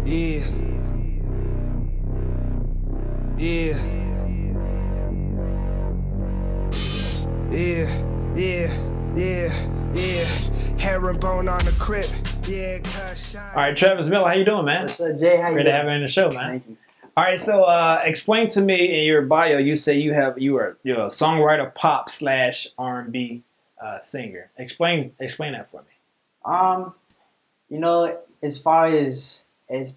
Yeah, yeah, yeah. Herringbone on the crib. Yeah, All right, Travis Miller, how you doing, man? What's up, Jay? How you Great to doing? have you on the show, man. Thank you. All right, so explain to me in your bio. You say you're a songwriter, pop slash R&B singer. Explain that for me. Um, as far as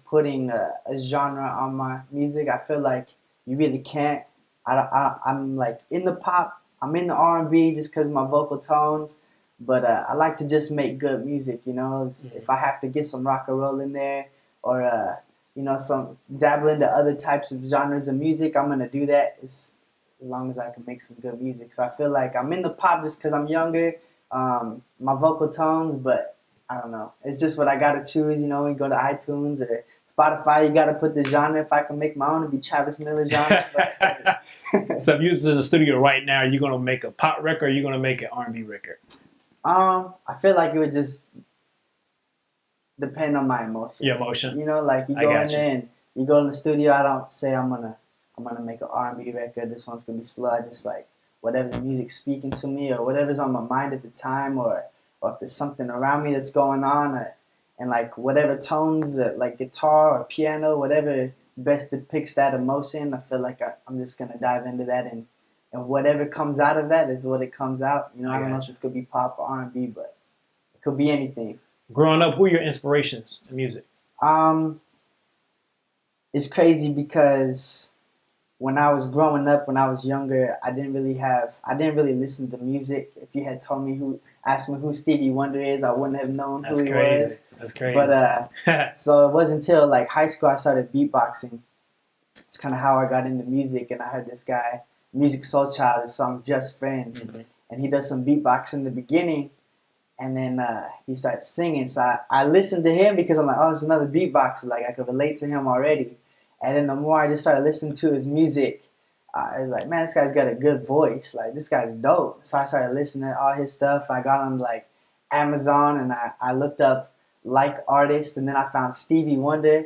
putting a genre on my music, I feel like you really can't. I'm like in the pop, I'm in the R&B just because of my vocal tones, but I like to just make good music. If I have to get some rock and roll in there, or some dabble into other types of genres of music, I'm gonna do that as long as I can make some good music. So I feel like I'm in the pop just because I'm younger, my vocal tones, but I don't know. It's just what I gotta choose. You go to iTunes or Spotify. You gotta put the genre. If I can make my own, it'd be Travis Miller genre. So if you're in the studio right now, are you gonna make a pop record or are you gonna make an R&B record? I feel like it would just depend on my emotion. Your emotion. Like you go in there and you go in the studio. I don't say I'm gonna make an R&B record. This one's gonna be slow. I just like whatever the music's speaking to me or whatever's on my mind at the time, or if there's something around me that's going on, and like whatever tones, like guitar or piano, whatever best depicts that emotion. I feel like I'm just gonna dive into that, and whatever comes out of that is what it comes out. I don't know if it's gonna be pop or R&B, but it could be anything. Growing up, who are your inspirations in music? It's crazy because when I was growing up, when I was younger, I didn't really listen to music. If you had asked me who Stevie Wonder is, I wouldn't have known who he was. That's crazy. But so it wasn't until like high school I started beatboxing. It's kind of how I got into music, and I heard this guy, Music Soul Child, his song Just Friends, and he does some beatboxing in the beginning, and then he starts singing. So I listened to him because I'm like, oh, it's another beatboxer. Like I could relate to him already. And then the more I just started listening to his music, I was like, man, this guy's got a good voice. Like, this guy's dope. So I started listening to all his stuff. I got on, like, Amazon, and I looked up, like, artists, and then I found Stevie Wonder.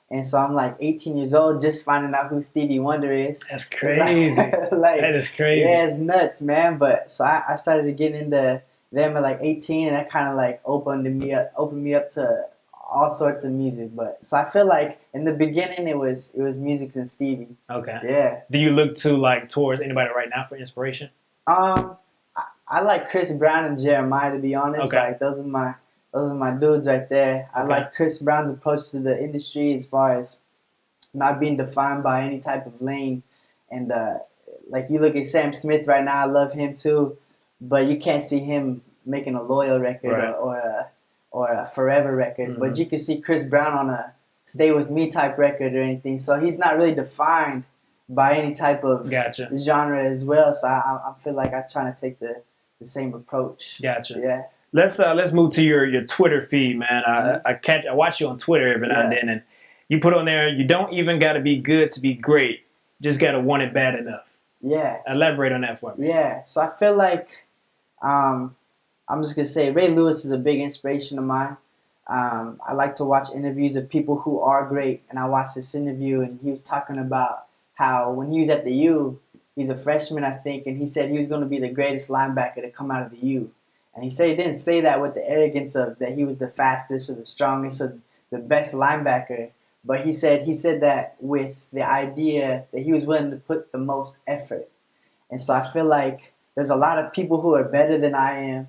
And so I'm, like, 18 years old just finding out who Stevie Wonder is. That's crazy. That is crazy. Yeah, it's nuts, man. But so I started to get into them at, like, 18, and that kind of, like, opened me up to all sorts of music. But so I feel like in the beginning it was music and Stevie. Okay. Yeah. Do you look towards anybody right now for inspiration? I like Chris Brown and Jeremiah, to be honest. Okay. Like those are my dudes right there. I like Chris Brown's approach to the industry as far as not being defined by any type of lane. And like you look at Sam Smith right now, I love him too, but you can't see him making a Loyal record, right, or a Forever record. But you can see Chris Brown on a Stay With Me type record or anything. So he's not really defined by any type of genre as well. So I feel like I'm trying to take the same approach. Gotcha. Yeah. Let's move to your Twitter feed, man. I watch you on Twitter every now and then, and you put on there, you don't even got to be good to be great. Just got to want it bad enough. Yeah. Elaborate on that for me. Yeah. So I feel like I'm just going to say Ray Lewis is a big inspiration of mine. I like to watch interviews of people who are great, and I watched this interview, and he was talking about how when he was at the U, he's a freshman, I think, and he said he was going to be the greatest linebacker to come out of the U. And he said he didn't say that with the arrogance of that he was the fastest or the strongest or the best linebacker, but he said that with the idea that he was willing to put the most effort. And so I feel like there's a lot of people who are better than I am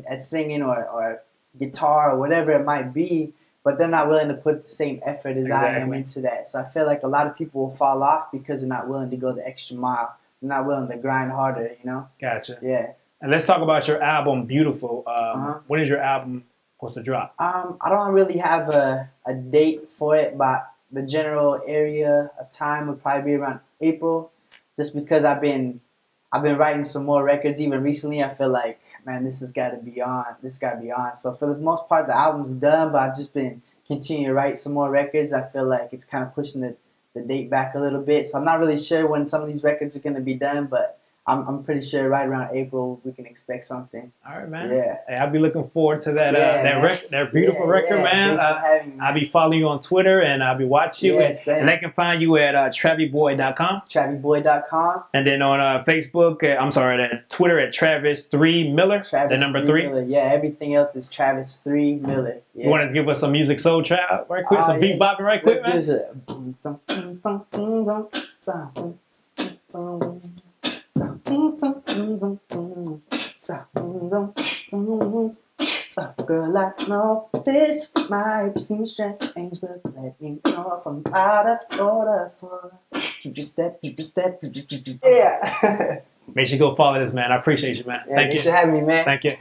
at singing or guitar or whatever it might be, but they're not willing to put the same effort as I am into that. So I feel like a lot of people will fall off because they're not willing to go the extra mile. They're not willing to grind harder, Gotcha. Yeah. And let's talk about your album, Beautiful. When is your album supposed to drop? I don't really have a date for it, but the general area of time would probably be around April, just because I've been writing some more records even recently. I feel like, man, this has got to be on. This got to be on. So for the most part, the album's done, but I've just been continuing to write some more records. I feel like it's kind of pushing the date back a little bit. So I'm not really sure when some of these records are going to be done, but I'm pretty sure right around April we can expect something. All right, man. Yeah. Hey, I'll be looking forward to that Yeah, that man. that beautiful record, yeah. man. Thanks for having me, I'll man. be following you on Twitter and I'll be watching you. Yeah, And, same. and they can find you at TraviBoy.com. TraviBoy.com. And then on Facebook, at Twitter at Travis3Miller. Travis The number 3. Miller. Yeah, everything else is Travis 3 Miller. Yeah. You want to give us some music soul child right quick? Some beat bopping right quick, Let's man? Girl, I know this might seem strange, but let me know if I'm out of order for keep your step. Yeah. Make sure you go follow this, man. I appreciate you, man. Yeah, Thank thanks you. for having me, man. Thank you.